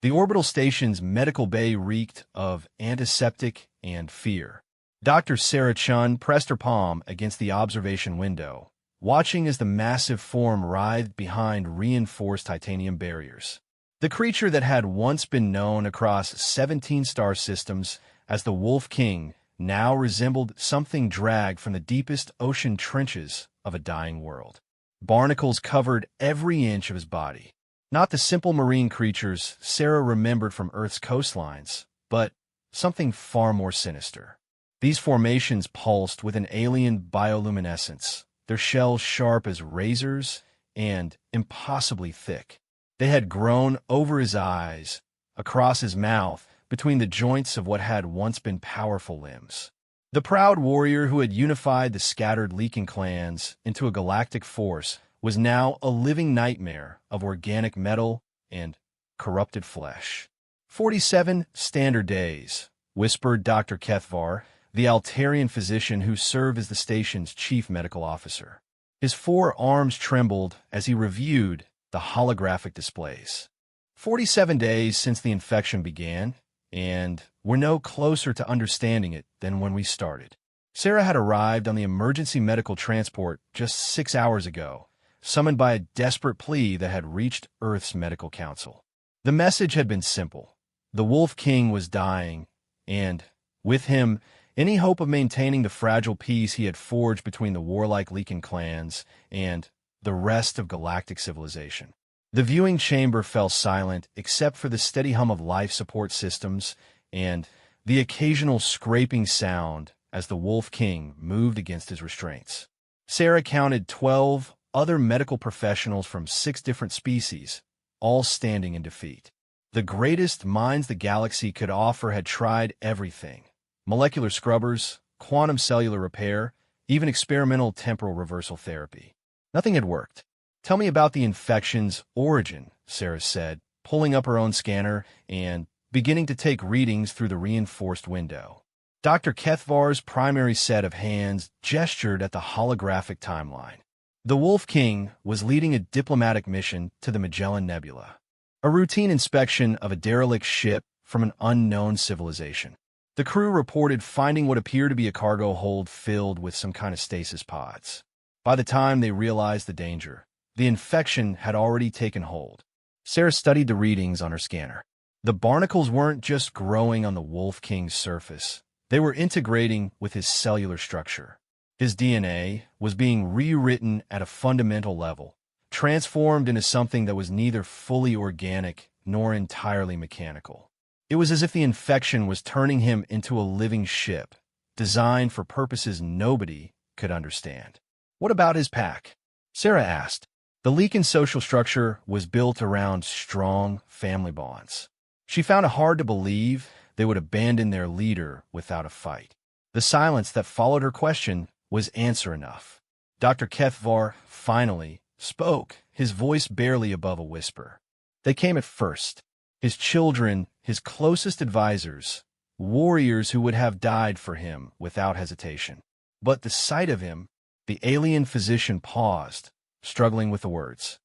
The orbital station's medical bay reeked of antiseptic and fear. Dr. Sarah Chun pressed her palm against the observation window, watching as the massive form writhed behind reinforced titanium barriers. The creature that had once been known across 17 star systems as the Wolf King now resembled something dragged from the deepest ocean trenches of a dying world. Barnacles covered every inch of his body. Not the simple marine creatures Sarah remembered from Earth's coastlines, but something far more sinister. These formations pulsed with an alien bioluminescence, their shells sharp as razors and impossibly thick. They had grown over his eyes, across his mouth, between the joints of what had once been powerful limbs. The proud warrior who had unified the scattered Leakin clans into a galactic force was now a living nightmare of organic metal and corrupted flesh. 47 standard days, whispered Dr. Kethvar, the Altarian physician who served as the station's chief medical officer. His 4 arms trembled as he reviewed the holographic displays. 47 days since the infection began, and we're no closer to understanding it than when we started. Sarah had arrived on the emergency medical transport just 6 hours ago, summoned by a desperate plea that had reached Earth's medical council. The message had been simple. The Wolf King was dying, and, with him, any hope of maintaining the fragile peace he had forged between the warlike Leakin clans and the rest of galactic civilization. The viewing chamber fell silent except for the steady hum of life support systems and the occasional scraping sound as the Wolf King moved against his restraints. Sarah counted 12 other medical professionals from 6 different species, all standing in defeat. The greatest minds the galaxy could offer had tried everything. Molecular scrubbers, quantum cellular repair, even experimental temporal reversal therapy. Nothing had worked. Tell me about the infection's origin, Sarah said, pulling up her own scanner and beginning to take readings through the reinforced window. Dr. Kethvar's primary set of hands gestured at the holographic timeline. The Wolf King was leading a diplomatic mission to the Magellan Nebula, a routine inspection of a derelict ship from an unknown civilization. The crew reported finding what appeared to be a cargo hold filled with some kind of stasis pods. By the time they realized the danger, the infection had already taken hold. Sarah studied the readings on her scanner. The barnacles weren't just growing on the Wolf King's surface. They were integrating with his cellular structure. His DNA was being rewritten at a fundamental level, transformed into something that was neither fully organic nor entirely mechanical. It was as if the infection was turning him into a living ship, designed for purposes nobody could understand. What about his pack? Sarah asked. The Leakin social structure was built around strong family bonds. She found it hard to believe they would abandon their leader without a fight. The silence that followed her question was answer enough. Dr. Kethvar finally spoke, his voice barely above a whisper. They came at first. His children, his closest advisors, warriors who would have died for him without hesitation. But the sight of him, the alien physician paused, struggling with the words.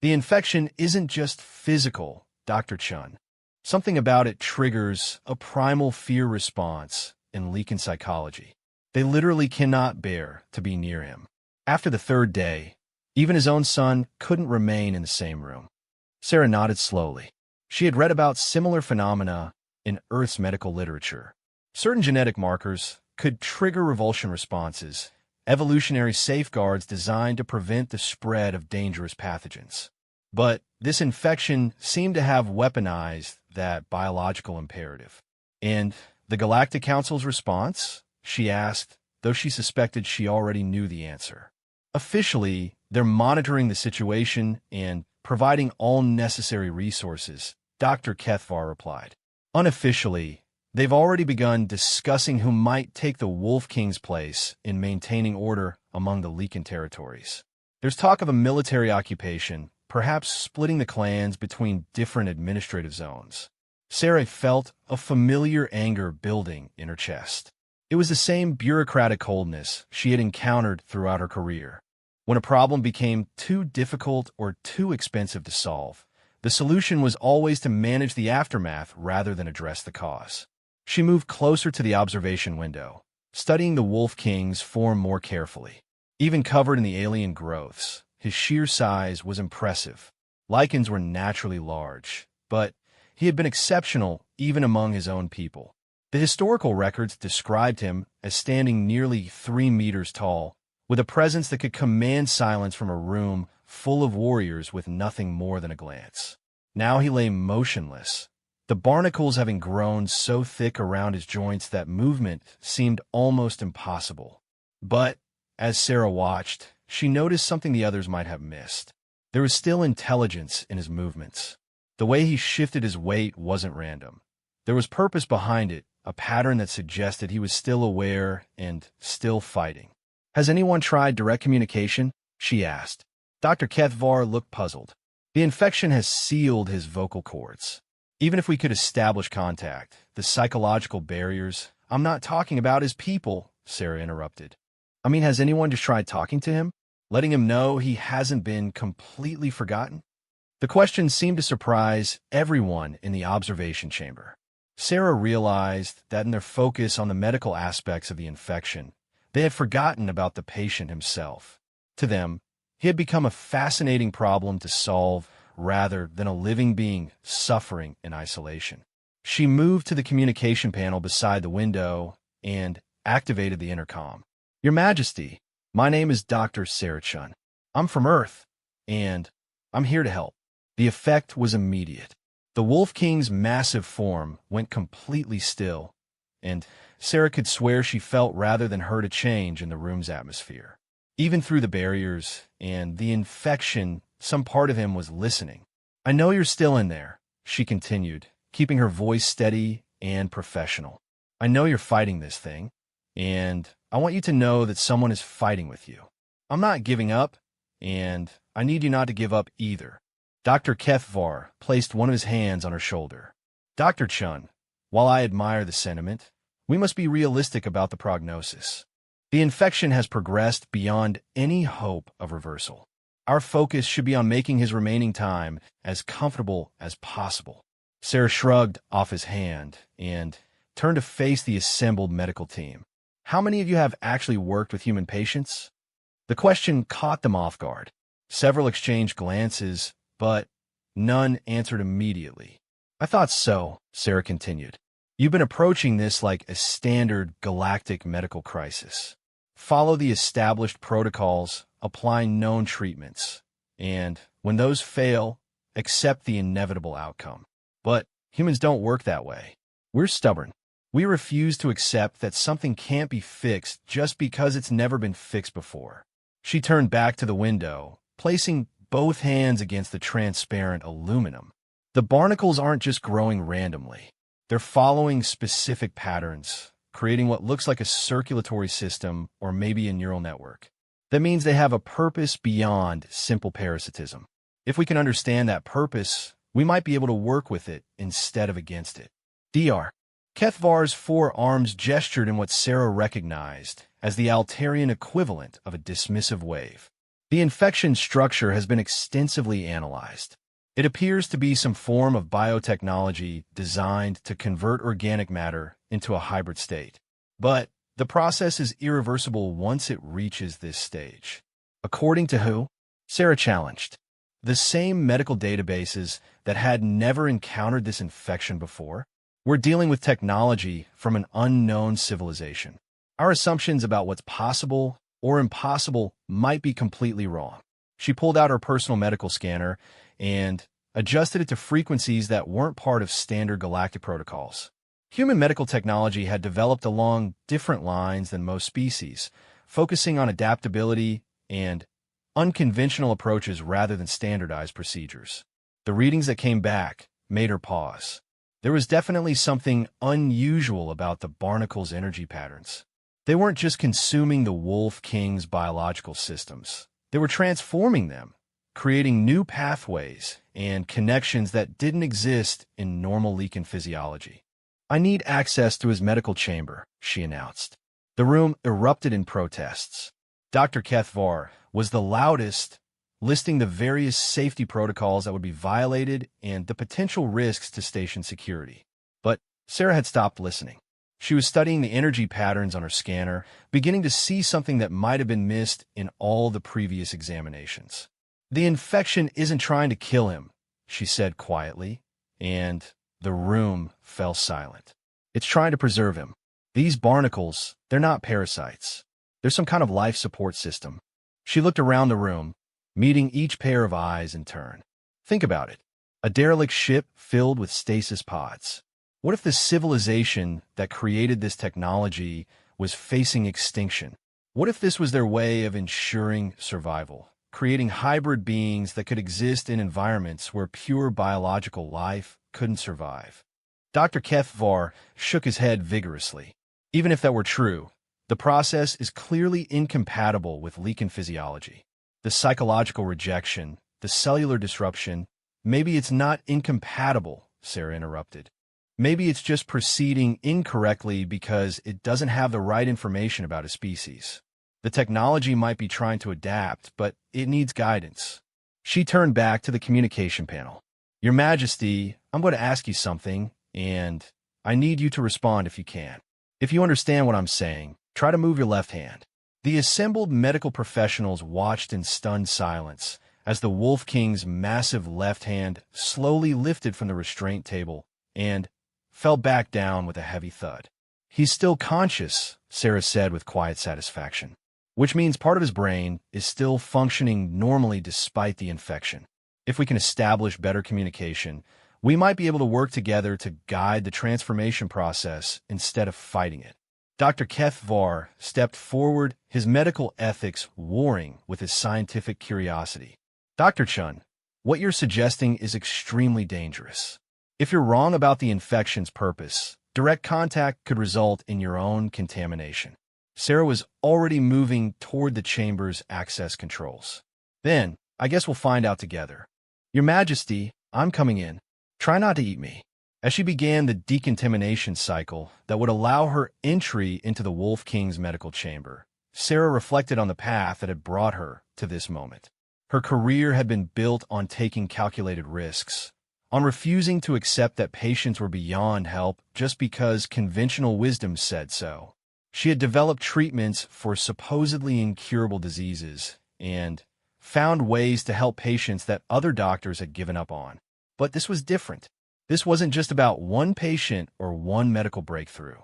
The infection isn't just physical, Dr. Chun. Something about it triggers a primal fear response in Leakin psychology. They literally cannot bear to be near him. After the 3rd day, even his own son couldn't remain in the same room. Sarah nodded slowly. She had read about similar phenomena in Earth's medical literature. Certain genetic markers could trigger revulsion responses, evolutionary safeguards designed to prevent the spread of dangerous pathogens. But this infection seemed to have weaponized that biological imperative. And the Galactic Council's response? She asked, though she suspected she already knew the answer. Officially, they're monitoring the situation and providing all necessary resources, Dr. Kethvar replied. Unofficially, they've already begun discussing who might take the Wolf King's place in maintaining order among the Leakin territories. There's talk of a military occupation, perhaps splitting the clans between different administrative zones. Sarah felt a familiar anger building in her chest. It was the same bureaucratic coldness she had encountered throughout her career. When a problem became too difficult or too expensive to solve, The solution was always to manage the aftermath rather than address the cause. She moved closer to the observation window, studying the Wolf King's form more carefully. Even covered in the alien growths, his sheer size was impressive. Lichens were naturally large, but he had been exceptional even among his own people. The historical records described him as standing nearly 3 meters tall, with a presence that could command silence from a room full of warriors with nothing more than a glance. Now he lay motionless, the barnacles having grown so thick around his joints that movement seemed almost impossible. But, as Sarah watched, she noticed something the others might have missed. There was still intelligence in his movements. The way he shifted his weight wasn't random. There was purpose behind it, a pattern that suggested he was still aware and still fighting. "Has anyone tried direct communication?" she asked. Dr. Kethvar looked puzzled. "The infection has sealed his vocal cords. Even if we could establish contact, the psychological barriers—" "I'm not talking about his people," Sarah interrupted. "I mean, has anyone just tried talking to him? Letting him know he hasn't been completely forgotten?" The question seemed to surprise everyone in the observation chamber. Sarah realized that in their focus on the medical aspects of the infection, they had forgotten about the patient himself. To them, he had become a fascinating problem to solve rather than a living being suffering in isolation. She moved to the communication panel beside the window and activated the intercom. "Your Majesty, my name is Dr. Sarah Chun. I'm from Earth, and I'm here to help." The effect was immediate. The Wolf King's massive form went completely still, and Sarah could swear she felt rather than heard a change in the room's atmosphere. Even through the barriers and the infection, some part of him was listening. "I know you're still in there," she continued, keeping her voice steady and professional. "I know you're fighting this thing, and I want you to know that someone is fighting with you. I'm not giving up, and I need you not to give up either." Dr. Kethvar placed one of his hands on her shoulder. "Dr. Chun, while I admire the sentiment, we must be realistic about the prognosis. The infection has progressed beyond any hope of reversal. Our focus should be on making his remaining time as comfortable as possible." Sarah shrugged off his hand and turned to face the assembled medical team. "How many of you have actually worked with human patients?" The question caught them off guard. Several exchanged glances, but none answered immediately. "I thought so," Sarah continued. "You've been approaching this like a standard galactic medical crisis. Follow the established protocols, apply known treatments, and when those fail, accept the inevitable outcome. But humans don't work that way. We're stubborn. We refuse to accept that something can't be fixed just because it's never been fixed before." She turned back to the window, placing both hands against the transparent aluminum. "The barnacles aren't just growing randomly. They're following specific patterns, creating what looks like a circulatory system or maybe a neural network. That means they have a purpose beyond simple parasitism. If we can understand that purpose, we might be able to work with it instead of against it." Dr. Kethvar's 4 arms gestured in what Sarah recognized as the Altarian equivalent of a dismissive wave. "The infection structure has been extensively analyzed. It appears to be some form of biotechnology designed to convert organic matter into a hybrid state. But the process is irreversible once it reaches this stage." "According to who?" Sarah challenged. "The same medical databases that had never encountered this infection before. We're dealing with technology from an unknown civilization. Our assumptions about what's possible or impossible might be completely wrong." She pulled out her personal medical scanner and adjusted it to frequencies that weren't part of standard galactic protocols. Human medical technology had developed along different lines than most species, focusing on adaptability and unconventional approaches rather than standardized procedures. The readings that came back made her pause. There was definitely something unusual about the barnacles' energy patterns. They weren't just consuming the Wolf King's biological systems. They were transforming them, creating new pathways and connections that didn't exist in normal Leakin physiology. "I need access to his medical chamber," she announced. The room erupted in protests. Dr. Kethvar was the loudest listing the various safety protocols that would be violated and the potential risks to station security. But Sarah had stopped listening. She was studying the energy patterns on her scanner, beginning to see something that might have been missed in all the previous examinations. "The infection isn't trying to kill him," she said quietly, and the room fell silent. "It's trying to preserve him. These barnacles, they're not parasites. They're some kind of life support system." She looked around the room, meeting each pair of eyes in turn. Think about it. A derelict ship filled with stasis pods. What if the civilization that created this technology was facing extinction? What if this was their way of ensuring survival, creating hybrid beings that could exist in environments where pure biological life couldn't survive? Dr. Kethvar shook his head vigorously. Even if that were true, the process is clearly incompatible with Leakin physiology. The psychological rejection, the cellular disruption, maybe it's not incompatible, Sarah interrupted. Maybe it's just proceeding incorrectly because it doesn't have the right information about a species. The technology might be trying to adapt, but it needs guidance. She turned back to the communication panel. "Your Majesty, I'm going to ask you something, and I need you to respond if you can. If you understand what I'm saying, try to move your left hand." The assembled medical professionals watched in stunned silence as the Wolf King's massive left hand slowly lifted from the restraint table and fell back down with a heavy thud. "He's still conscious," Sarah said with quiet satisfaction, "which means part of his brain is still functioning normally despite the infection. If we can establish better communication, we might be able to work together to guide the transformation process instead of fighting it." Dr. Kethvar stepped forward, his medical ethics warring with his scientific curiosity. "Dr. Chun, what you're suggesting is extremely dangerous. If you're wrong about the infection's purpose, direct contact could result in your own contamination." Sarah was already moving toward the chamber's access controls. "Then, I guess we'll find out together. Your Majesty, I'm coming in. Try not to eat me." As she began the decontamination cycle that would allow her entry into the Wolf King's medical chamber, Sarah reflected on the path that had brought her to this moment. Her career had been built on taking calculated risks, on refusing to accept that patients were beyond help just because conventional wisdom said so. She had developed treatments for supposedly incurable diseases and found ways to help patients that other doctors had given up on. But this was different. This wasn't just about one patient or one medical breakthrough.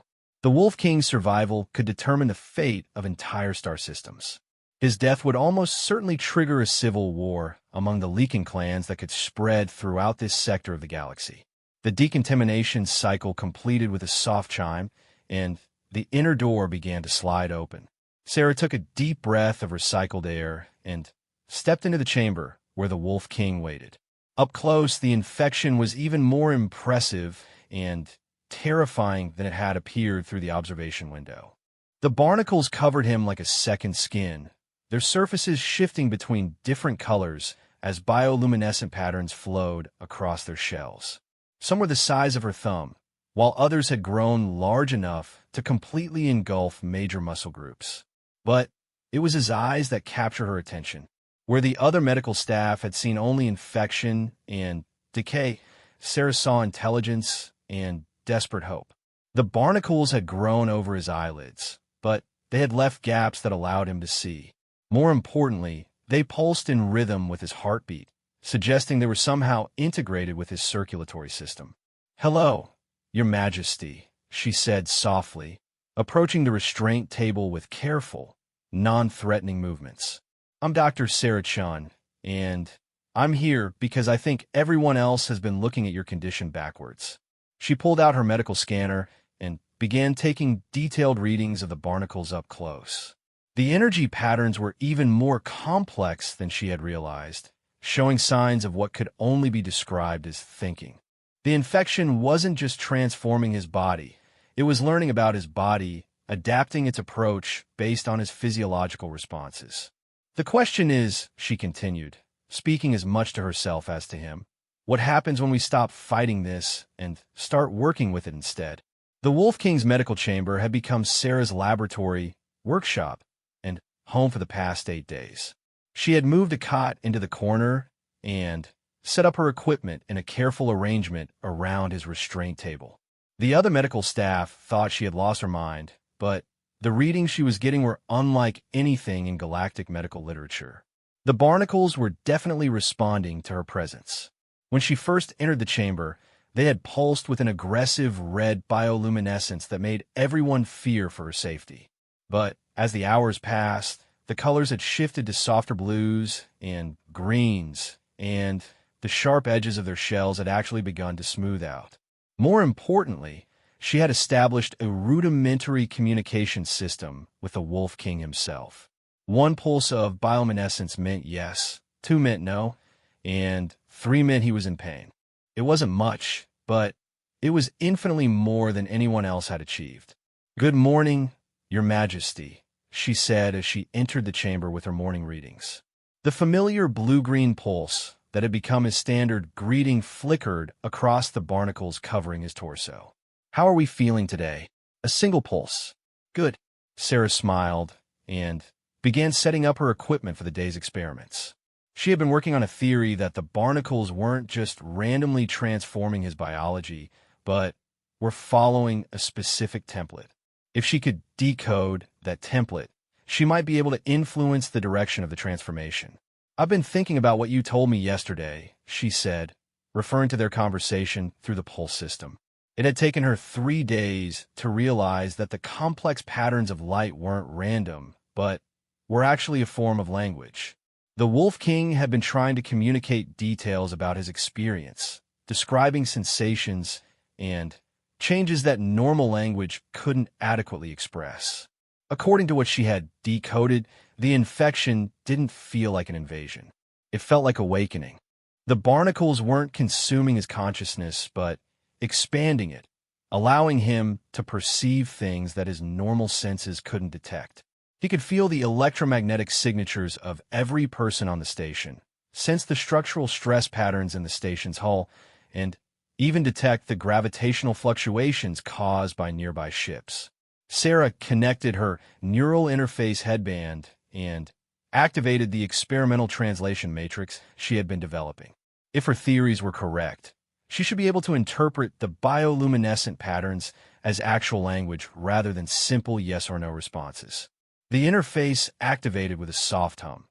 The Wolf King's survival could determine the fate of entire star systems. His death would almost certainly trigger a civil war among the Leakin clans that could spread throughout this sector of the galaxy. The decontamination cycle completed with a soft chime, and the inner door began to slide open. Sarah took a deep breath of recycled air and stepped into the chamber where the Wolf King waited. Up close, the infection was even more impressive and terrifying than it had appeared through the observation window. The barnacles covered him like a second skin, their surfaces shifting between different colors as bioluminescent patterns flowed across their shells. Some were the size of her thumb, while others had grown large enough to completely engulf major muscle groups. But it was his eyes that captured her attention. Where the other medical staff had seen only infection and decay, Sarah saw intelligence and desperate hope. The barnacles had grown over his eyelids, but they had left gaps that allowed him to see. More importantly, they pulsed in rhythm with his heartbeat, suggesting they were somehow integrated with his circulatory system. "Hello, Your Majesty," she said softly, approaching the restraint table with careful, non-threatening movements. "I'm Dr. Sarah Chun, and I'm here because I think everyone else has been looking at your condition backwards." She pulled out her medical scanner and began taking detailed readings of the barnacles up close. The energy patterns were even more complex than she had realized, showing signs of what could only be described as thinking. The infection wasn't just transforming his body, it was learning about his body, adapting its approach based on his physiological responses. "The question is," she continued, speaking as much to herself as to him, "what happens when we stop fighting this and start working with it instead?" The Wolf King's medical chamber had become Sarah's laboratory, workshop, and home for the past 8 days. She had moved a cot into the corner and set up her equipment in a careful arrangement around his restraint table. The other medical staff thought she had lost her mind, but the readings she was getting were unlike anything in galactic medical literature. The barnacles were definitely responding to her presence. When she first entered the chamber, they had pulsed with an aggressive red bioluminescence that made everyone fear for her safety. But as the hours passed, the colors had shifted to softer blues and greens, and the sharp edges of their shells had actually begun to smooth out. More importantly, she had established a rudimentary communication system with the Wolf King himself. 1 pulse of bioluminescence meant yes, 2 meant no, and 3 meant he was in pain. It wasn't much, but it was infinitely more than anyone else had achieved. "Good morning, Your Majesty," she said as she entered the chamber with her morning readings. The familiar blue-green pulse that had become his standard greeting flickered across the barnacles covering his torso. "How are we feeling today?" "A single pulse." "Good." Sarah smiled and began setting up her equipment for the day's experiments. She had been working on a theory that the barnacles weren't just randomly transforming his biology, but were following a specific template. If she could decode that template, she might be able to influence the direction of the transformation. "I've been thinking about what you told me yesterday," she said, referring to their conversation through the pulse system. It had taken her 3 days to realize that the complex patterns of light weren't random, but were actually a form of language. The Wolf King had been trying to communicate details about his experience, describing sensations and changes that normal language couldn't adequately express. According to what she had decoded, the infection didn't feel like an invasion. It felt like awakening. The barnacles weren't consuming his consciousness, but expanding it, allowing him to perceive things that his normal senses couldn't detect. He could feel the electromagnetic signatures of every person on the station, sense the structural stress patterns in the station's hull, and even detect the gravitational fluctuations caused by nearby ships. Sarah connected her neural interface headband and activated the experimental translation matrix she had been developing. If her theories were correct, she should be able to interpret the bioluminescent patterns as actual language rather than simple yes or no responses. The interface activated with a soft hum,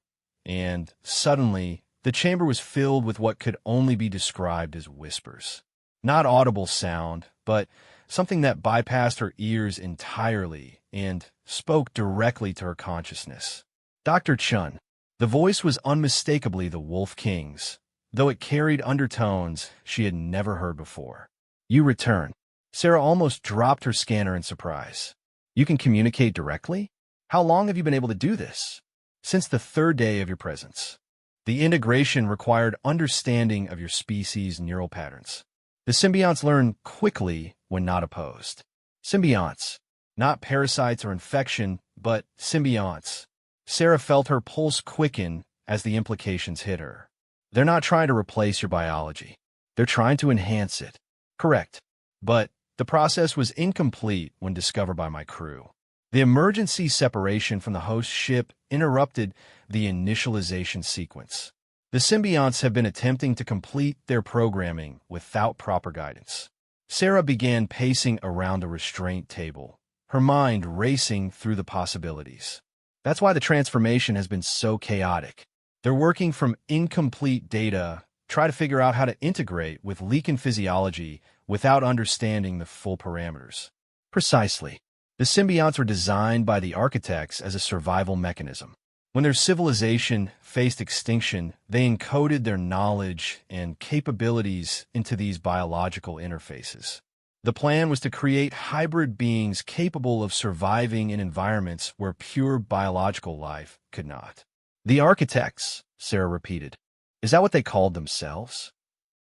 and suddenly the chamber was filled with what could only be described as whispers. Not audible sound, but something that bypassed her ears entirely and spoke directly to her consciousness. "Dr. Chun." The voice was unmistakably the Wolf King's, though it carried undertones she had never heard before. "You return." Sarah almost dropped her scanner in surprise. "You can communicate directly? How long have you been able to do this?" "Since the 3rd day of your presence." The integration required understanding of your species' neural patterns. The symbionts learn quickly when not opposed. Symbionts. Not parasites or infection, but symbionts. Sarah felt her pulse quicken as the implications hit her. They're not trying to replace your biology. They're trying to enhance it. Correct. But the process was incomplete when discovered by my crew. The emergency separation from the host ship interrupted the initialization sequence. The symbionts have been attempting to complete their programming without proper guidance. Sarah began pacing around the restraint table, her mind racing through the possibilities. That's why the transformation has been so chaotic. They're working from incomplete data, try to figure out how to integrate with leak-in physiology without understanding the full parameters. Precisely. The symbionts were designed by the architects as a survival mechanism. When their civilization faced extinction, they encoded their knowledge and capabilities into these biological interfaces. The plan was to create hybrid beings capable of surviving in environments where pure biological life could not. "The architects," Sarah repeated. "Is that what they called themselves?"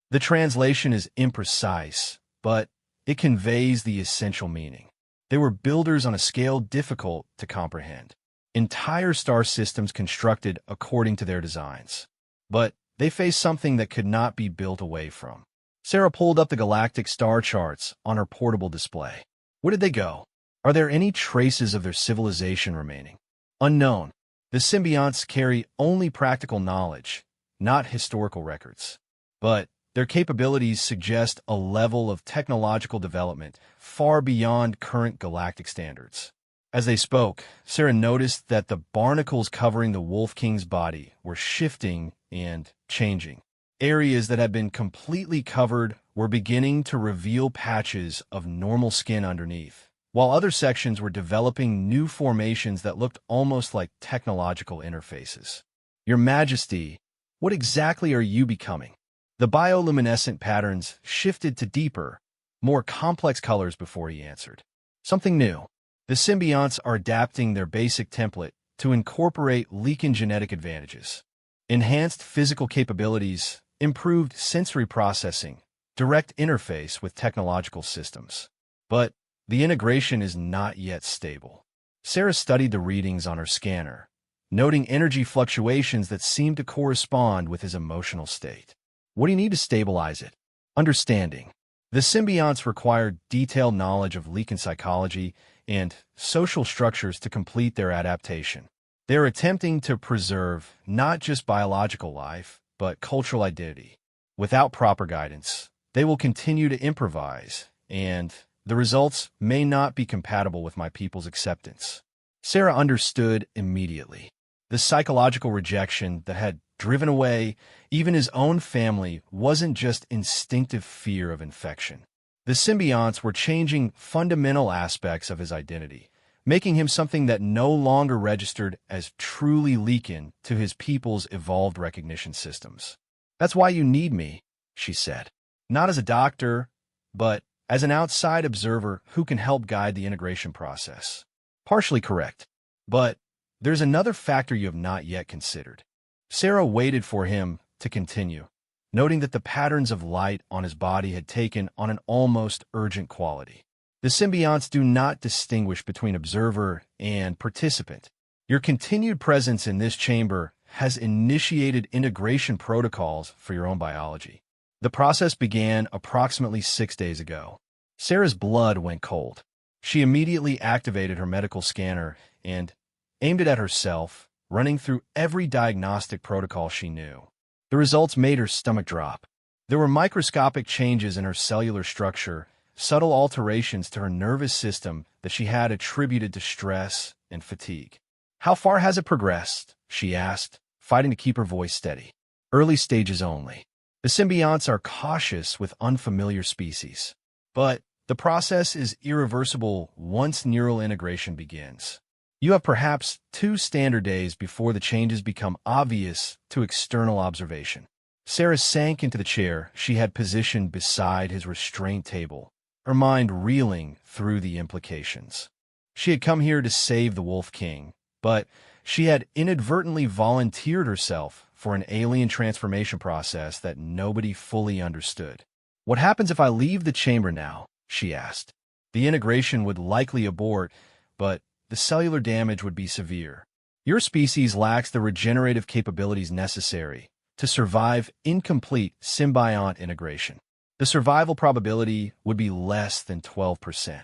The translation is imprecise, but it conveys the essential meaning. They were builders on a scale difficult to comprehend. Entire star systems constructed according to their designs. But they faced something that could not be built away from. Sarah pulled up the galactic star charts on her portable display. Where did they go? Are there any traces of their civilization remaining? Unknown. The symbionts carry only practical knowledge, not historical records. But their capabilities suggest a level of technological development far beyond current galactic standards. As they spoke, Sarah noticed that the barnacles covering the Wolf King's body were shifting and changing. Areas that had been completely covered were beginning to reveal patches of normal skin underneath, while other sections were developing new formations that looked almost like technological interfaces. Your Majesty, what exactly are you becoming? The bioluminescent patterns shifted to deeper, more complex colors before he answered. Something new. The symbionts are adapting their basic template to incorporate Leakin genetic advantages. Enhanced physical capabilities, improved sensory processing, direct interface with technological systems. But the integration is not yet stable. Sarah studied the readings on her scanner, noting energy fluctuations that seemed to correspond with his emotional state. What do you need to stabilize it? Understanding. The symbionts require detailed knowledge of Leakin psychology and social structures to complete their adaptation. They're attempting to preserve not just biological life, but cultural identity. Without proper guidance, they will continue to improvise, and the results may not be compatible with my people's acceptance. Sarah understood immediately. The psychological rejection that had driven away even his own family wasn't just instinctive fear of infection. The symbionts were changing fundamental aspects of his identity, making him something that no longer registered as truly Leakin to his people's evolved recognition systems. That's why you need me, she said. Not as a doctor, but as an outside observer who can help guide the integration process. Partially correct. But there's another factor you have not yet considered. Sarah waited for him to continue, noting that the patterns of light on his body had taken on an almost urgent quality. The symbionts do not distinguish between observer and participant. Your continued presence in this chamber has initiated integration protocols for your own biology. The process began approximately 6 days ago. Sarah's blood went cold. She immediately activated her medical scanner and aimed it at herself, running through every diagnostic protocol she knew. The results made her stomach drop. There were microscopic changes in her cellular structure, subtle alterations to her nervous system that she had attributed to stress and fatigue. How far has it progressed? She asked, fighting to keep her voice steady. Early stages only. The symbionts are cautious with unfamiliar species. But the process is irreversible once neural integration begins. You have perhaps 2 standard days before the changes become obvious to external observation. Sarah sank into the chair she had positioned beside his restraint table, her mind reeling through the implications. She had come here to save the Wolf King, but she had inadvertently volunteered herself for an alien transformation process that nobody fully understood. What happens if I leave the chamber now? She asked. The integration would likely abort, but the cellular damage would be severe. Your species lacks the regenerative capabilities necessary to survive incomplete symbiont integration. The survival probability would be less than 12%.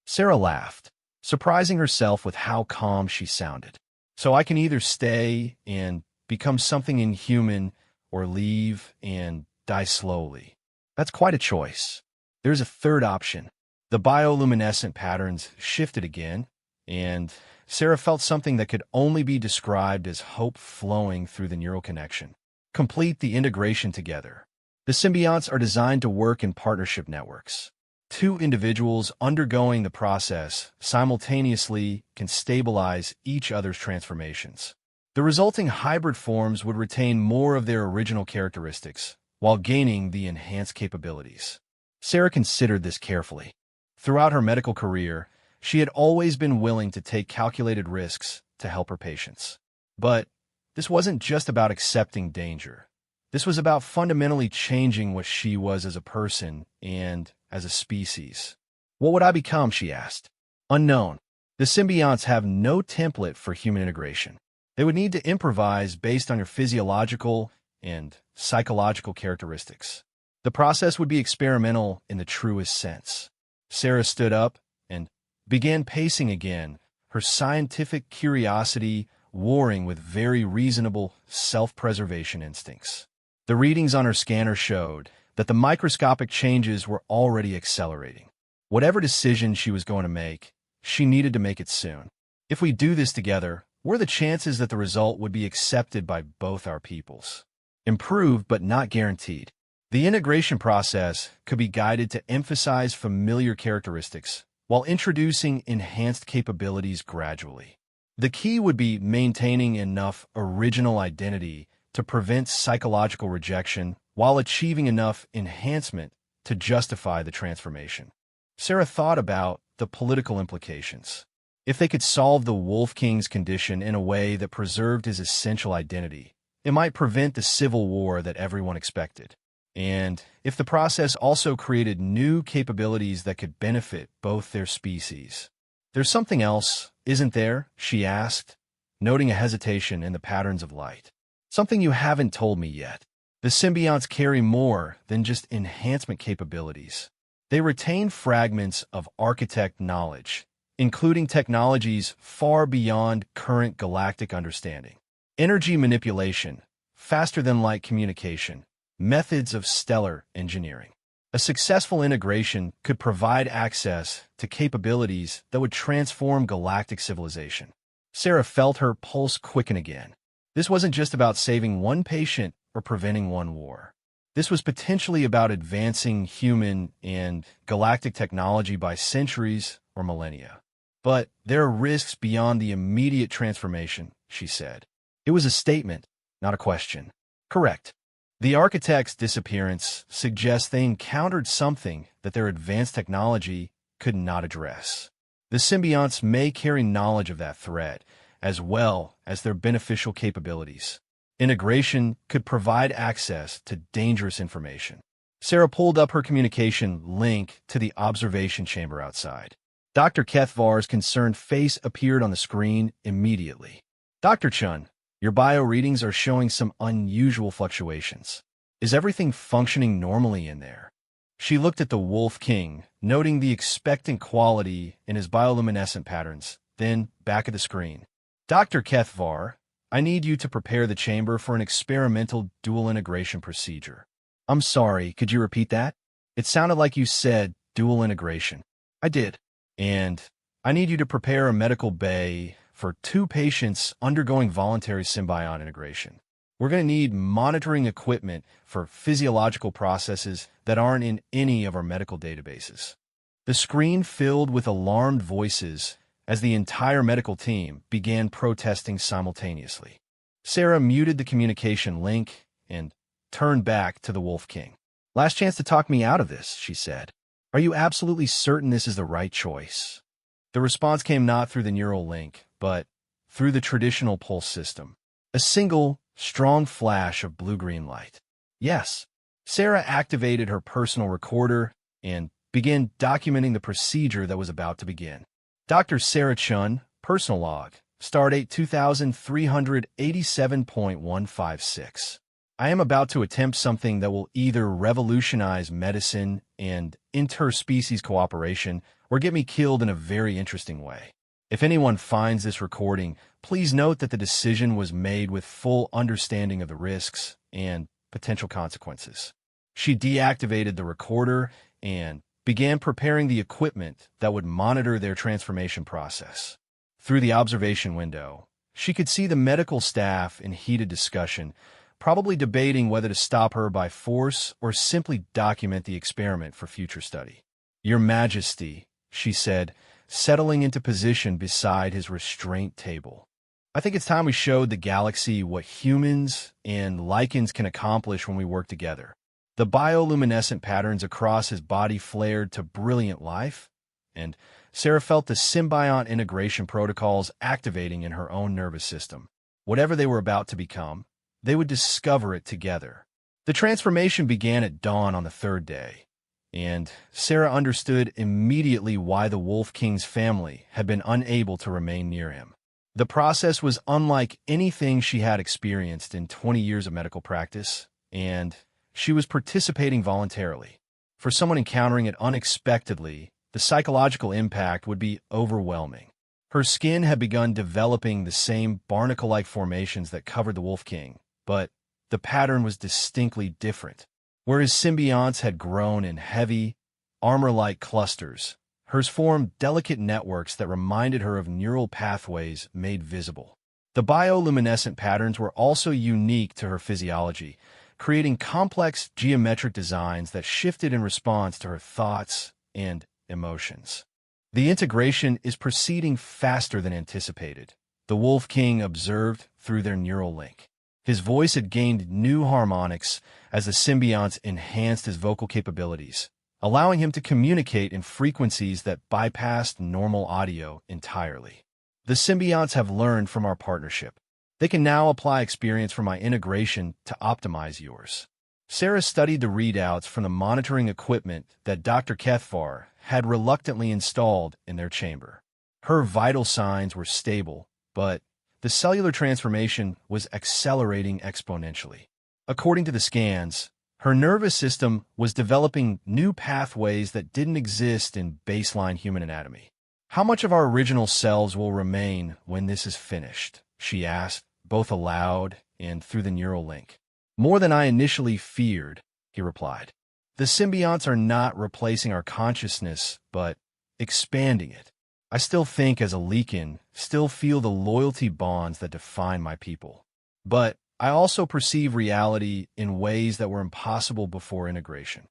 Sarah laughed, surprising herself with how calm she sounded. So I can either stay and become something inhuman or leave and die slowly. That's quite a choice. There's a third option. The bioluminescent patterns shifted again, and Sarah felt something that could only be described as hope flowing through the neural connection. Complete the integration together. The symbionts are designed to work in partnership networks. 2 individuals undergoing the process simultaneously can stabilize each other's transformations. The resulting hybrid forms would retain more of their original characteristics, while gaining the enhanced capabilities. Sarah considered this carefully. Throughout her medical career, she had always been willing to take calculated risks to help her patients. But this wasn't just about accepting danger. This was about fundamentally changing what she was as a person and as a species. What would I become, she asked. Unknown. The symbionts have no template for human integration. They would need to improvise based on your physiological and psychological characteristics. The process would be experimental in the truest sense. Sarah stood up and began pacing again, her scientific curiosity warring with very reasonable self-preservation instincts. The readings on her scanner showed that the microscopic changes were already accelerating. Whatever decision she was going to make, she needed to make it soon. If we do this together, what are the chances that the result would be accepted by both our peoples? Improved but not guaranteed. The integration process could be guided to emphasize familiar characteristics while introducing enhanced capabilities gradually. The key would be maintaining enough original identity to prevent psychological rejection while achieving enough enhancement to justify the transformation. Sarah thought about the political implications. If they could solve the Wolf King's condition in a way that preserved his essential identity, it might prevent the civil war that everyone expected. And if the process also created new capabilities that could benefit both their species. There's something else, isn't there? She asked, noting a hesitation in the patterns of light. Something you haven't told me yet. The symbionts carry more than just enhancement capabilities. They retain fragments of architect knowledge, including technologies far beyond current galactic understanding. Energy manipulation, faster-than-light communication, methods of stellar engineering. A successful integration could provide access to capabilities that would transform galactic civilization. Sarah felt her pulse quicken again. This wasn't just about saving one patient or preventing one war. This was potentially about advancing human and galactic technology by centuries or millennia. But there are risks beyond the immediate transformation, she said. It was a statement, not a question. Correct. The architect's disappearance suggests they encountered something that their advanced technology could not address. The symbionts may carry knowledge of that threat, as well as their beneficial capabilities. Integration could provide access to dangerous information. Sarah pulled up her communication link to the observation chamber outside. Dr. Kethvar's concerned face appeared on the screen immediately. Dr. Chun, your bio readings are showing some unusual fluctuations. Is everything functioning normally in there? She looked at the Wolf King, noting the expectant quality in his bioluminescent patterns, then back at the screen. Dr. Kethvar, I need you to prepare the chamber for an experimental dual integration procedure. I'm sorry, could you repeat that? It sounded like you said dual integration. I did. And I need you to prepare a medical bay for 2 patients undergoing voluntary symbiont integration. We're going to need monitoring equipment for physiological processes that aren't in any of our medical databases. The screen filled with alarmed voices as the entire medical team began protesting simultaneously. Sarah muted the communication link and turned back to the Wolf King. Last chance to talk me out of this, she said. Are you absolutely certain this is the right choice? The response came not through the neural link, but through the traditional pulse system. A single, strong flash of blue-green light. Yes. Sarah activated her personal recorder and began documenting the procedure that was about to begin. Dr. Sarah Chun, personal log, stardate 2387.156. I am about to attempt something that will either revolutionize medicine and interspecies cooperation or get me killed in a very interesting way. If anyone finds this recording, please note that the decision was made with full understanding of the risks and potential consequences. She deactivated the recorder and began preparing the equipment that would monitor their transformation process. Through the observation window, she could see the medical staff in heated discussion, probably debating whether to stop her by force or simply document the experiment for future study. Your Majesty, she said, settling into position beside his restraint table. I think it's time we showed the galaxy what humans and lichens can accomplish when we work together. The bioluminescent patterns across his body flared to brilliant life, and Sarah felt the symbiont integration protocols activating in her own nervous system. Whatever they were about to become, they would discover it together. The transformation began at dawn on the 3rd day, and Sarah understood immediately why the Wolf King's family had been unable to remain near him. The process was unlike anything she had experienced in 20 years of medical practice, and she was participating voluntarily. For someone encountering it unexpectedly, the psychological impact would be overwhelming. Her skin had begun developing the same barnacle-like formations that covered the Wolf King, but the pattern was distinctly different. Where his symbionts had grown in heavy, armor-like clusters, hers formed delicate networks that reminded her of neural pathways made visible. The bioluminescent patterns were also unique to her physiology, creating complex geometric designs that shifted in response to her thoughts and emotions. The integration is proceeding faster than anticipated, the Wolf King observed through their neural link. His voice had gained new harmonics as the symbionts enhanced his vocal capabilities, allowing him to communicate in frequencies that bypassed normal audio entirely. The symbionts have learned from our partnership. They can now apply experience from my integration to optimize yours. Sarah studied the readouts from the monitoring equipment that Dr. Kethvar had reluctantly installed in their chamber. Her vital signs were stable, but the cellular transformation was accelerating exponentially. According to the scans, her nervous system was developing new pathways that didn't exist in baseline human anatomy. "How much of our original selves will remain when this is finished?" she asked, both aloud and through the neural link. "More than I initially feared," he replied. "The symbionts are not replacing our consciousness, but expanding it. I still think as a Leakin, still feel the loyalty bonds that define my people. But I also perceive reality in ways that were impossible before integration."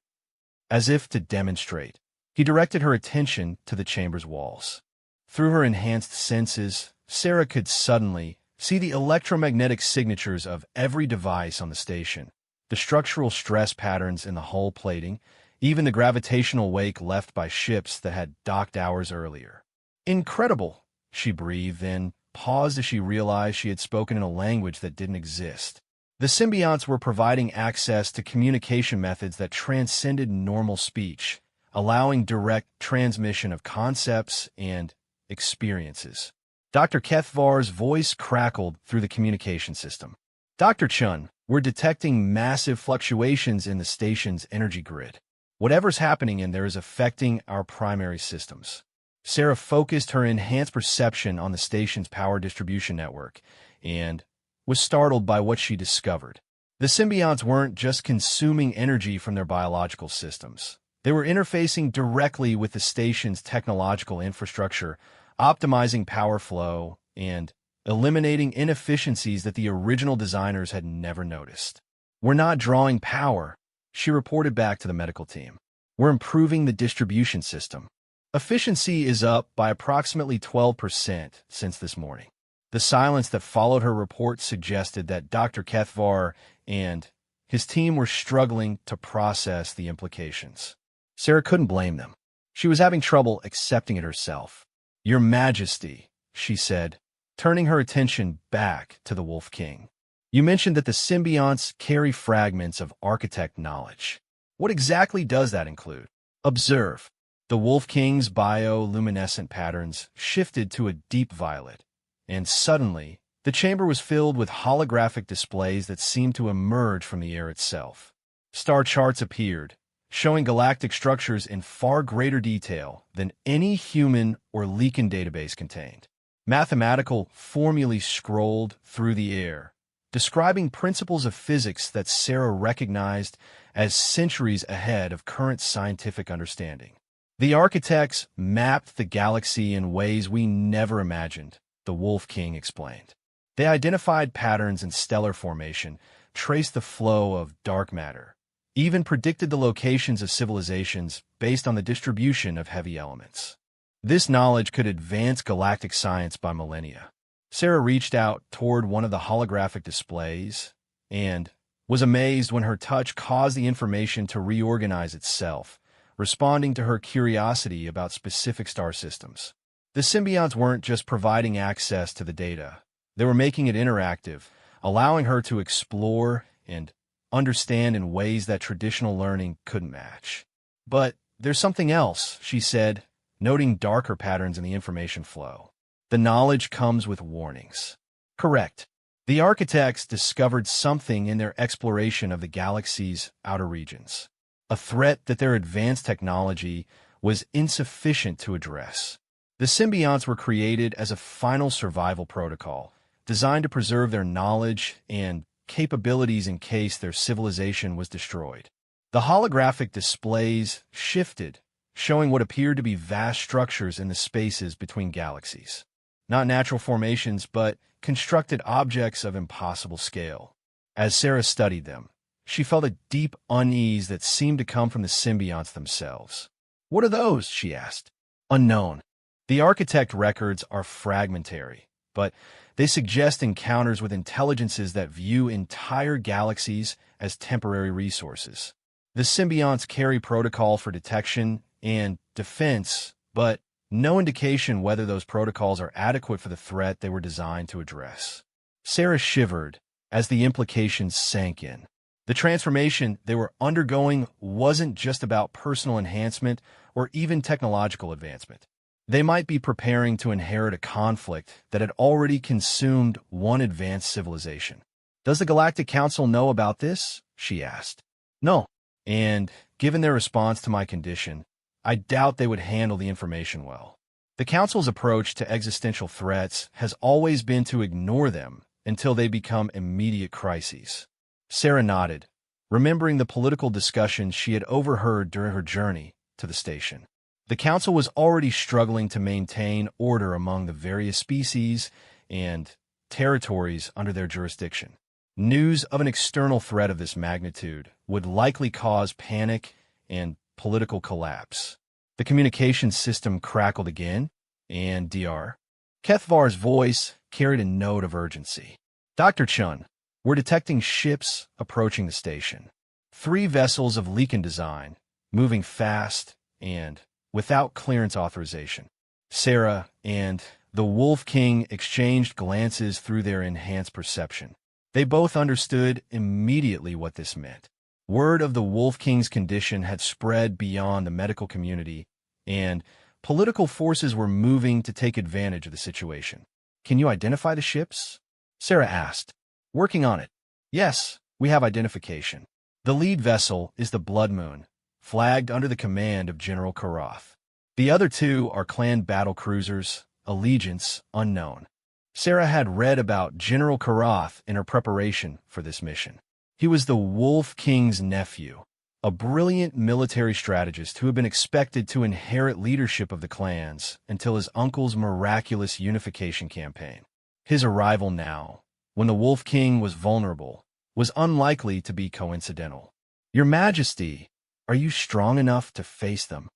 As if to demonstrate, he directed her attention to the chamber's walls. Through her enhanced senses, Sarah could suddenly see the electromagnetic signatures of every device on the station, the structural stress patterns in the hull plating, even the gravitational wake left by ships that had docked hours earlier. "Incredible," she breathed, then paused as she realized she had spoken in a language that didn't exist. The symbionts were providing access to communication methods that transcended normal speech, allowing direct transmission of concepts and experiences. Dr. Kethvar's voice crackled through the communication system. "Dr. Chun, we're detecting massive fluctuations in the station's energy grid. Whatever's happening in there is affecting our primary systems." Sarah focused her enhanced perception on the station's power distribution network and was startled by what she discovered. The symbionts weren't just consuming energy from their biological systems. They were interfacing directly with the station's technological infrastructure, optimizing power flow and eliminating inefficiencies that the original designers had never noticed. "We're not drawing power," she reported back to the medical team. "We're improving the distribution system. Efficiency is up by approximately 12% since this morning." The silence that followed her report suggested that Dr. Kethvar and his team were struggling to process the implications. Sarah couldn't blame them. She was having trouble accepting it herself. "Your Majesty," she said, turning her attention back to the Wolf King. "You mentioned that the symbionts carry fragments of architect knowledge. What exactly does that include?" "Observe." The Wolf King's bioluminescent patterns shifted to a deep violet, and suddenly, the chamber was filled with holographic displays that seemed to emerge from the air itself. Star charts appeared, showing galactic structures in far greater detail than any human or Leakin database contained. Mathematical formulae scrolled through the air, describing principles of physics that Sarah recognized as centuries ahead of current scientific understanding. "The architects mapped the galaxy in ways we never imagined," the Wolf King explained. "They identified patterns in stellar formation, traced the flow of dark matter, even predicted the locations of civilizations based on the distribution of heavy elements. This knowledge could advance galactic science by millennia." Sarah reached out toward one of the holographic displays and was amazed when her touch caused the information to reorganize itself, responding to her curiosity about specific star systems. The symbionts weren't just providing access to the data. They were making it interactive, allowing her to explore and understand in ways that traditional learning couldn't match. "But there's something else," she said, noting darker patterns in the information flow. "The knowledge comes with warnings." "Correct. The architects discovered something in their exploration of the galaxy's outer regions, a threat that their advanced technology was insufficient to address. The symbionts were created as a final survival protocol, designed to preserve their knowledge and capabilities in case their civilization was destroyed. The holographic displays shifted, showing what appeared to be vast structures in the spaces between galaxies. Not natural formations, but constructed objects of impossible scale. As Sarah studied them, she felt a deep unease that seemed to come from the symbionts themselves. "What are those?" she asked. "Unknown. The architect records are fragmentary, but they suggest encounters with intelligences that view entire galaxies as temporary resources. The symbionts carry protocol for detection and defense, but no indication whether those protocols are adequate for the threat they were designed to address." Sarah shivered as the implications sank in. The transformation they were undergoing wasn't just about personal enhancement or even technological advancement. They might be preparing to inherit a conflict that had already consumed one advanced civilization. "Does the Galactic Council know about this?" she asked. "No, and given their response to my condition, I doubt they would handle the information well. The Council's approach to existential threats has always been to ignore them until they become immediate crises." Sarah nodded, remembering the political discussions she had overheard during her journey to the station. The Council was already struggling to maintain order among the various species and territories under their jurisdiction. News of an external threat of this magnitude would likely cause panic and political collapse. The communication system crackled again, and Dr. Kethvar's voice carried a note of urgency. "Dr. Chun, we're detecting ships approaching the station. 3 vessels of Leakin design, moving fast and without clearance authorization." Sarah and the Wolf King exchanged glances through their enhanced perception. They both understood immediately what this meant. Word of the Wolf King's condition had spread beyond the medical community, and political forces were moving to take advantage of the situation. "Can you identify the ships?" Sarah asked. "Working on it. Yes, we have identification. The lead vessel is the Blood Moon, flagged under the command of General Karath. The other 2 are clan battle cruisers, allegiance unknown." Sarah had read about General Karath in her preparation for this mission. He was the Wolf King's nephew, a brilliant military strategist who had been expected to inherit leadership of the clans until his uncle's miraculous unification campaign. His arrival now, when the Wolf King was vulnerable, was unlikely to be coincidental. "Your Majesty, are you strong enough to face them?"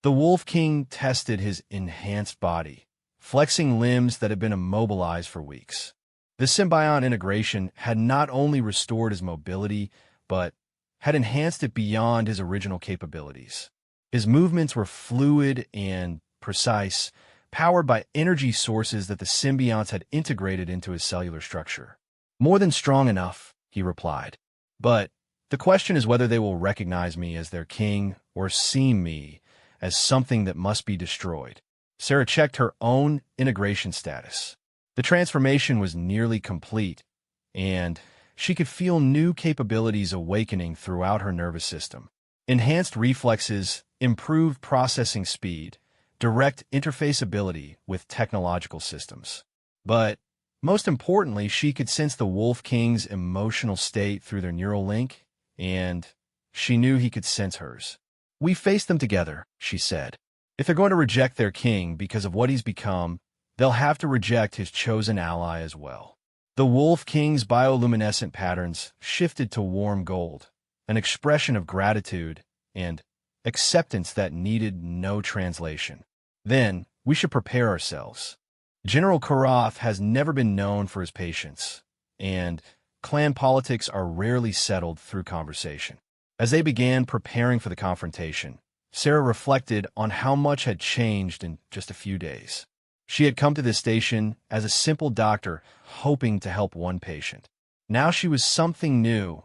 The Wolf King tested his enhanced body, flexing limbs that had been immobilized for weeks. The symbiont integration had not only restored his mobility, but had enhanced it beyond his original capabilities. His movements were fluid and precise, powered by energy sources that the symbionts had integrated into his cellular structure. "More than strong enough," he replied. "But the question is whether they will recognize me as their king or see me as something that must be destroyed." Sarah checked her own integration status. The transformation was nearly complete, and she could feel new capabilities awakening throughout her nervous system. Enhanced reflexes, improved processing speed, direct interface ability with technological systems. But most importantly, she could sense the Wolf King's emotional state through their neural link, and she knew he could sense hers. "We faced them together," she said. "If they're going to reject their king because of what he's become, they'll have to reject his chosen ally as well." The Wolf King's bioluminescent patterns shifted to warm gold, an expression of gratitude and acceptance that needed no translation. "Then, we should prepare ourselves. General Karath has never been known for his patience, and clan politics are rarely settled through conversation." As they began preparing for the confrontation, Sarah reflected on how much had changed in just a few days. She had come to this station as a simple doctor hoping to help one patient. Now she was something new,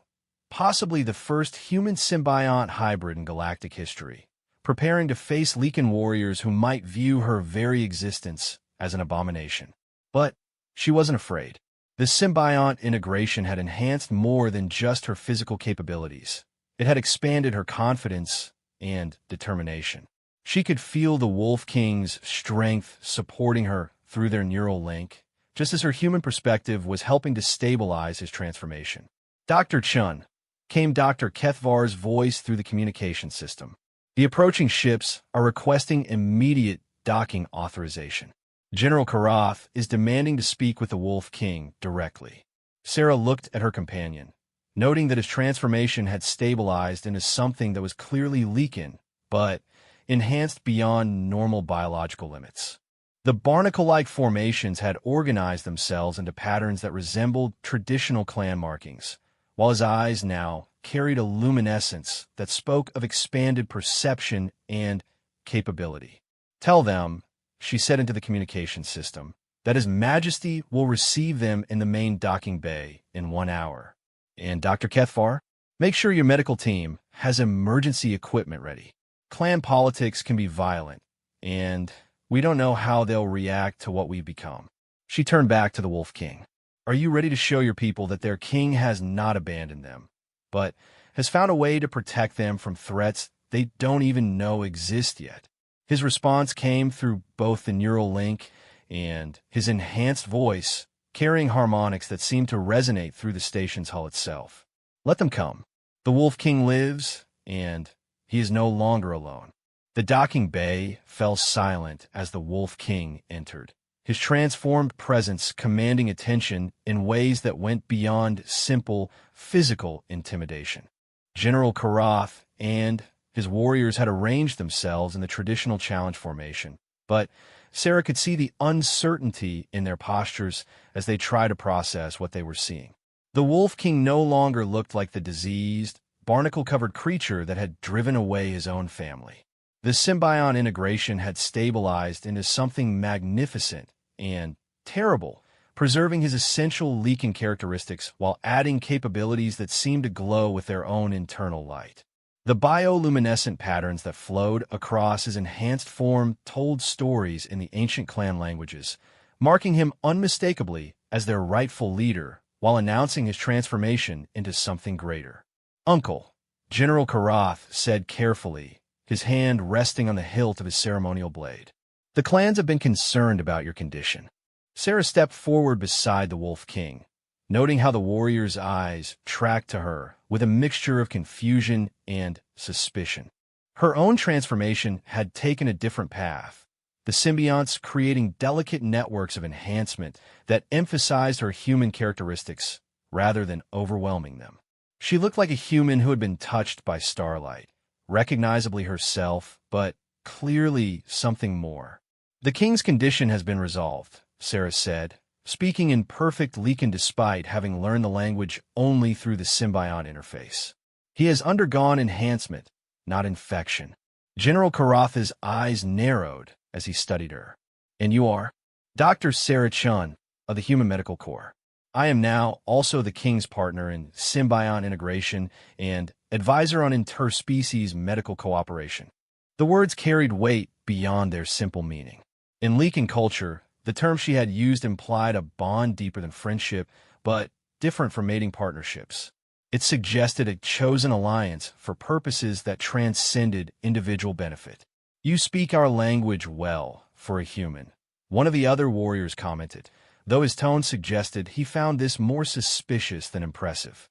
possibly the first human symbiont hybrid in galactic history, preparing to face Leakin warriors who might view her very existence as an abomination. But she wasn't afraid. The symbiont integration had enhanced more than just her physical capabilities. It had expanded her confidence and determination. She could feel the Wolf King's strength supporting her through their neural link, just as her human perspective was helping to stabilize his transformation. Dr. Chun, came Dr. Kethvar's voice through the communication system. The approaching ships are requesting immediate docking authorization. General Karath is demanding to speak with the Wolf King directly. Sarah looked at her companion, noting that his transformation had stabilized into something that was clearly leaking, but enhanced beyond normal biological limits. The barnacle-like formations had organized themselves into patterns that resembled traditional clan markings, while his eyes now carried a luminescence that spoke of expanded perception and capability. "Tell them," she said into the communication system, "that His Majesty will receive them in the main docking bay in 1 hour. And Dr. Kethvar, make sure your medical team has emergency equipment ready. Clan politics can be violent, and we don't know how they'll react to what we've become." She turned back to the Wolf King. "Are you ready to show your people that their king has not abandoned them, but has found a way to protect them from threats they don't even know exist yet?" His response came through both the neural link and his enhanced voice, carrying harmonics that seemed to resonate through the station's hull itself. "Let them come. The Wolf King lives, and he is no longer alone." The docking bay fell silent as the Wolf King entered, his transformed presence commanding attention in ways that went beyond simple physical intimidation. General Karath and his warriors had arranged themselves in the traditional challenge formation, but Sarah could see the uncertainty in their postures as they tried to process what they were seeing. The Wolf King no longer looked like the diseased, barnacle-covered creature that had driven away his own family. The symbiont integration had stabilized into something magnificent and terrible, preserving his essential leaking characteristics while adding capabilities that seemed to glow with their own internal light. The bioluminescent patterns that flowed across his enhanced form told stories in the ancient clan languages, marking him unmistakably as their rightful leader while announcing his transformation into something greater. "Uncle," General Karath said carefully, his hand resting on the hilt of his ceremonial blade. "The clans have been concerned about your condition." Sarah stepped forward beside the Wolf King, noting how the warrior's eyes tracked to her with a mixture of confusion and suspicion. Her own transformation had taken a different path, the symbionts creating delicate networks of enhancement that emphasized her human characteristics rather than overwhelming them. She looked like a human who had been touched by starlight, recognizably herself, but clearly something more. "The king's condition has been resolved," Sarah said, speaking in perfect Leakin despite having learned the language only through the symbiont interface. "He has undergone enhancement, not infection." General Karath's eyes narrowed as he studied her. "And you are?" "Dr. Sarah Chun of the Human Medical Corps. I am now also the king's partner in symbiont integration and advisor on interspecies medical cooperation." The words carried weight beyond their simple meaning. In Leakin culture, the term she had used implied a bond deeper than friendship, but different from mating partnerships. It suggested a chosen alliance for purposes that transcended individual benefit. "You speak our language well for a human," one of the other warriors commented, though his tone suggested he found this more suspicious than impressive.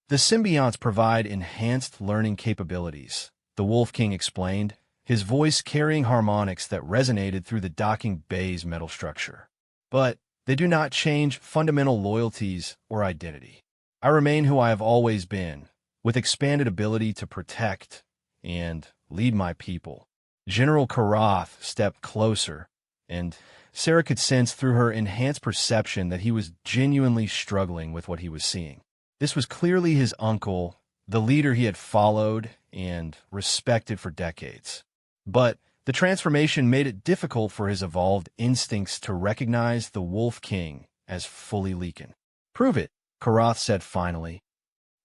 "The symbionts provide enhanced learning capabilities," the Wolf King explained, his voice carrying harmonics that resonated through the docking bay's metal structure. "But they do not change fundamental loyalties or identity. I remain who I have always been, with expanded ability to protect and lead my people." General Karath stepped closer, and Sarah could sense through her enhanced perception that he was genuinely struggling with what he was seeing. This was clearly his uncle, the leader he had followed and respected for decades. But the transformation made it difficult for his evolved instincts to recognize the Wolf King as fully Leakin. "Prove it," Karath said finally.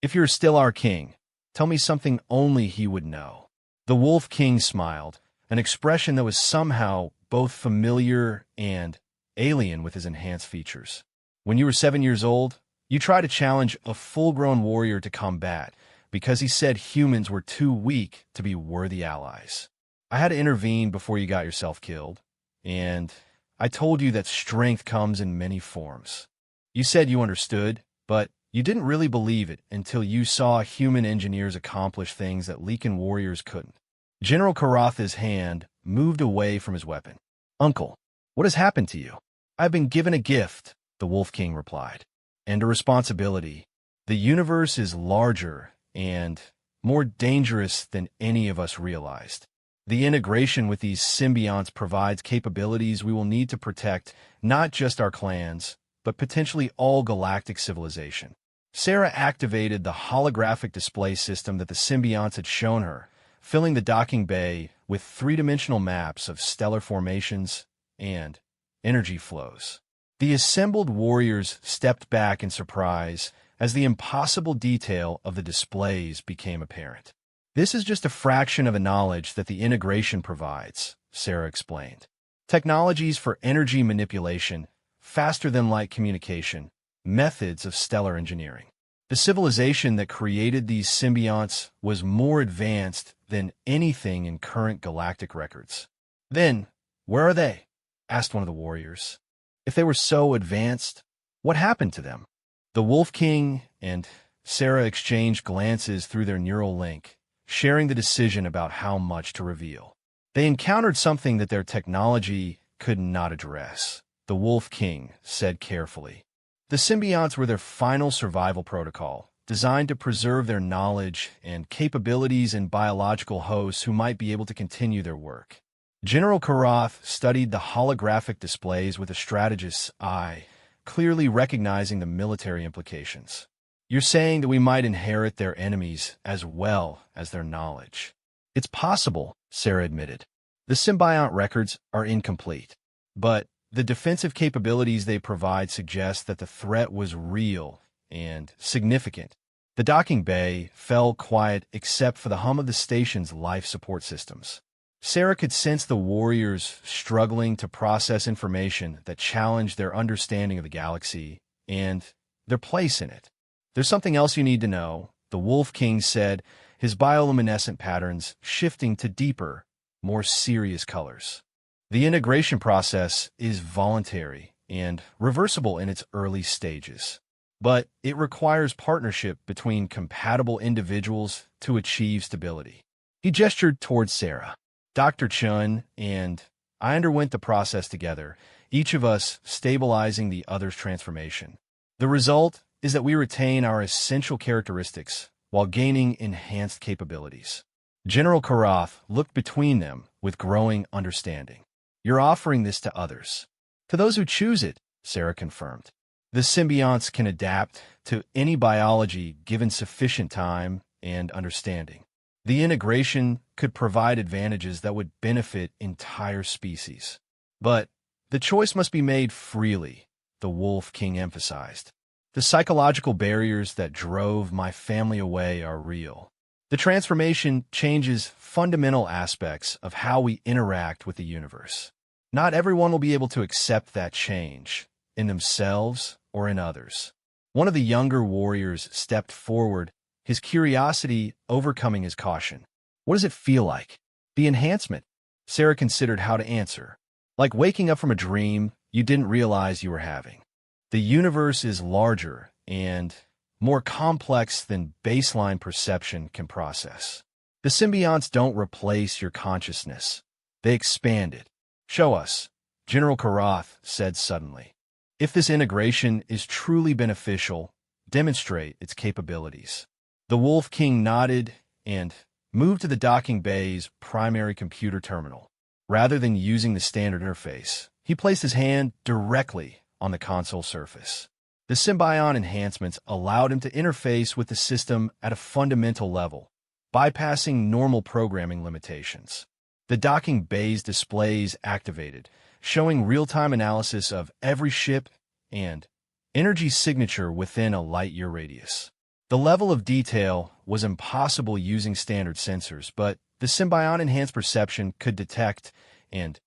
"If you're still our king, tell me something only he would know." The Wolf King smiled, an expression that was somehow both familiar and alien with his enhanced features. "When you were 7 years old, you tried to challenge a full-grown warrior to combat because he said humans were too weak to be worthy allies. I had to intervene before you got yourself killed, and I told you that strength comes in many forms. You said you understood, but you didn't really believe it until you saw human engineers accomplish things that Leakin warriors couldn't. General Karatha's hand moved away from his weapon. Uncle, what has happened to you? I've been given a gift, the Wolf King replied, and a responsibility. The universe is larger and more dangerous than any of us realized. The integration with these symbionts provides capabilities we will need to protect not just our clans, but potentially all galactic civilization. Sarah activated the holographic display system that the symbionts had shown her, filling the docking bay with three-dimensional maps of stellar formations and energy flows. The assembled warriors stepped back in surprise as the impossible detail of the displays became apparent. This is just a fraction of the knowledge that the integration provides, Sarah explained. Technologies for energy manipulation, faster-than-light communication, methods of stellar engineering. The civilization that created these symbionts was more advanced than anything in current galactic records. Then, where are they? Asked one of the warriors. If they were so advanced, what happened to them? The Wolf King and Sarah exchanged glances through their neural link, sharing the decision about how much to reveal. They encountered something that their technology could not address, the Wolf King said carefully. The symbionts were their final survival protocol, designed to preserve their knowledge and capabilities in biological hosts who might be able to continue their work. General Karath studied the holographic displays with a strategist's eye, clearly recognizing the military implications. You're saying that we might inherit their enemies as well as their knowledge. It's possible, Sarah admitted. The symbiont records are incomplete, but the defensive capabilities they provide suggest that the threat was real and significant. The docking bay fell quiet except for the hum of the station's life support systems. Sarah could sense the warriors struggling to process information that challenged their understanding of the galaxy and their place in it. There's something else you need to know, the Wolf King said, his bioluminescent patterns shifting to deeper, more serious colors. The integration process is voluntary and reversible in its early stages, but it requires partnership between compatible individuals to achieve stability. He gestured towards Sarah. Dr. Chun and I underwent the process together, each of us stabilizing the other's transformation. The result is that we retain our essential characteristics while gaining enhanced capabilities. General Karath looked between them with growing understanding. You're offering this to others. To those who choose it, Sarah confirmed. The symbionts can adapt to any biology given sufficient time and understanding. The integration could provide advantages that would benefit entire species. But the choice must be made freely, the Wolf King emphasized. The psychological barriers that drove my family away are real. The transformation changes fundamental aspects of how we interact with the universe. Not everyone will be able to accept that change, in themselves or in others. One of the younger warriors stepped forward, his curiosity overcoming his caution. What does it feel like? The enhancement. Sarah considered how to answer. Like waking up from a dream you didn't realize you were having. The universe is larger and more complex than baseline perception can process. The symbionts don't replace your consciousness. They expand it. Show us, General Karath said suddenly. If this integration is truly beneficial, demonstrate its capabilities. The Wolf King nodded and moved to the docking bay's primary computer terminal. Rather than using the standard interface, he placed his hand directly on the console surface. The symbiont enhancements allowed him to interface with the system at a fundamental level, bypassing normal programming limitations. The docking bay's displays activated, showing real-time analysis of every ship and energy signature within a light-year radius. The level of detail was impossible using standard sensors, but the symbiont-enhanced perception could detect and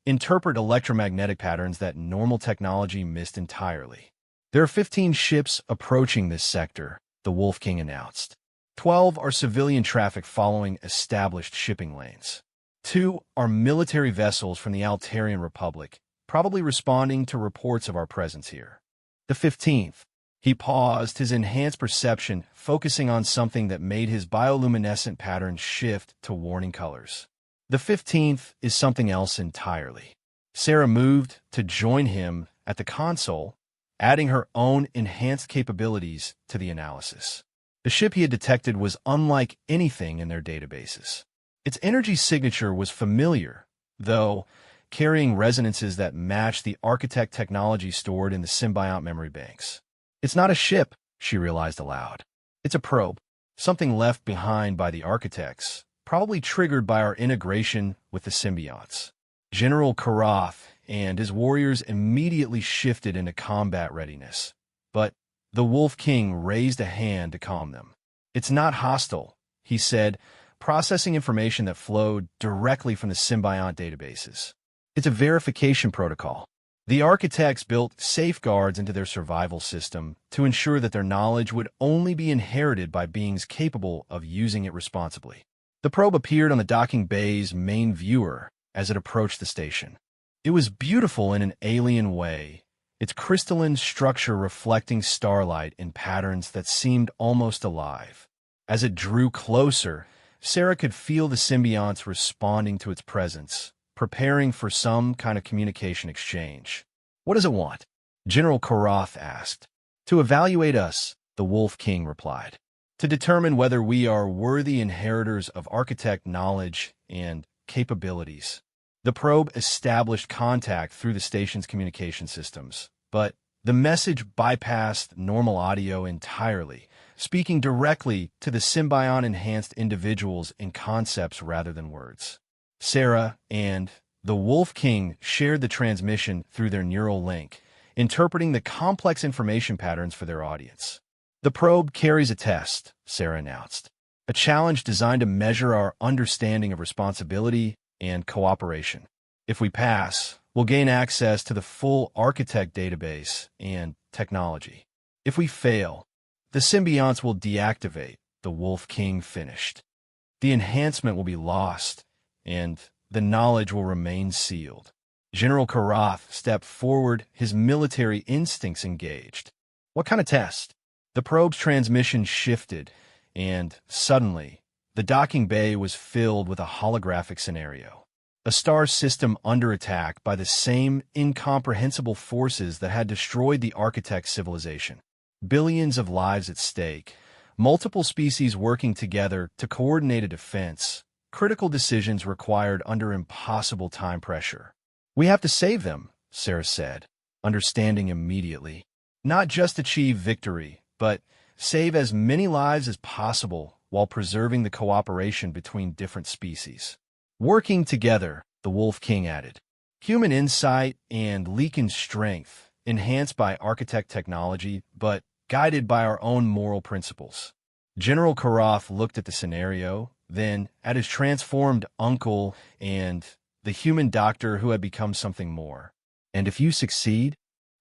interpret electromagnetic patterns that normal technology missed entirely. There are 15 ships approaching this sector, the Wolf King announced. 12 are civilian traffic following established shipping lanes. Two are military vessels from the Altarian Republic, probably responding to reports of our presence here. The 15th. He paused, his enhanced perception focusing on something that made his bioluminescent pattern shift to warning colors. The 15th is something else entirely. Sarah moved to join him at the console, adding her own enhanced capabilities to the analysis. The ship he had detected was unlike anything in their databases. Its energy signature was familiar, though, carrying resonances that matched the architect technology stored in the symbiont memory banks. It's not a ship, she realized aloud. It's a probe, something left behind by the architects, probably triggered by our integration with the symbionts. General Karath and his warriors immediately shifted into combat readiness, but the Wolf King raised a hand to calm them. It's not hostile, he said, processing information that flowed directly from the symbiont databases. It's a verification protocol. The architects built safeguards into their survival system to ensure that their knowledge would only be inherited by beings capable of using it responsibly. The probe appeared on the docking bay's main viewer as it approached the station. It was beautiful in an alien way, its crystalline structure reflecting starlight in patterns that seemed almost alive. As it drew closer, Sarah could feel the symbionts responding to its presence, preparing for some kind of communication exchange. What does it want? General Karath asked. To evaluate us, the Wolf King replied. To determine whether we are worthy inheritors of architect knowledge and capabilities. The probe established contact through the station's communication systems, but the message bypassed normal audio entirely, speaking directly to the symbiont-enhanced individuals in concepts rather than words. Sarah and the Wolf King shared the transmission through their neural link, interpreting the complex information patterns for their audience. The probe carries a test, Sarah announced, a challenge designed to measure our understanding of responsibility and cooperation. If we pass, we'll gain access to the full architect database and technology. If we fail, the symbionts will deactivate, the Wolf King finished. The enhancement will be lost, and the knowledge will remain sealed. General Karath stepped forward, his military instincts engaged. What kind of test? The probe's transmission shifted, and suddenly, the docking bay was filled with a holographic scenario. A star system under attack by the same incomprehensible forces that had destroyed the architect's civilization. Billions of lives at stake, multiple species working together to coordinate a defense, critical decisions required under impossible time pressure. We have to save them, Sarah said, understanding immediately. Not just achieve victory, but save as many lives as possible while preserving the cooperation between different species. Working together, the Wolf King added. Human insight and Leakin strength, enhanced by architect technology, but guided by our own moral principles. General Karath looked at the scenario, then at his transformed uncle and the human doctor who had become something more. And if you succeed,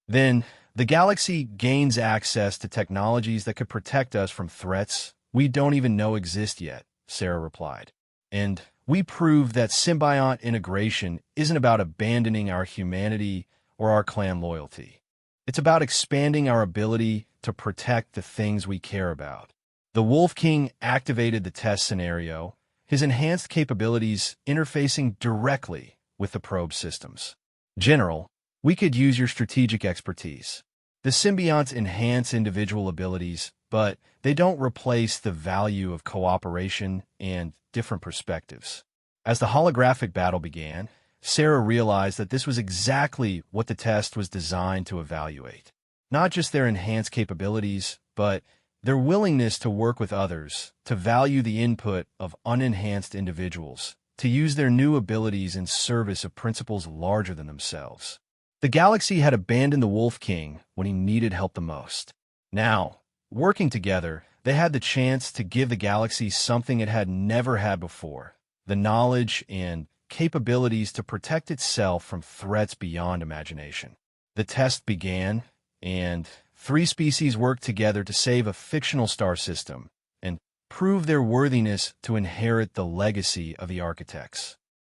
then the galaxy gains access to technologies that could protect us from threats we don't even know exist yet, Sarah replied. And we prove that symbiont integration isn't about abandoning our humanity or our clan loyalty. It's about expanding our ability to protect the things we care about. The Wolf King activated the test scenario, his enhanced capabilities interfacing directly with the probe systems. General, we could use your strategic expertise. The symbionts enhance individual abilities, but they don't replace the value of cooperation and different perspectives. As the holographic battle began, Sarah realized that this was exactly what the test was designed to evaluate. Not just their enhanced capabilities, but their willingness to work with others, to value the input of unenhanced individuals, to use their new abilities in service of principles larger than themselves. The galaxy had abandoned the Wolf King when he needed help the most. Now, working together, they had the chance to give the galaxy something it had never had before, the knowledge and capabilities to protect itself from threats beyond imagination. The test began, and 3 species worked together to save a fictional star system and prove their worthiness to inherit the legacy of the architects.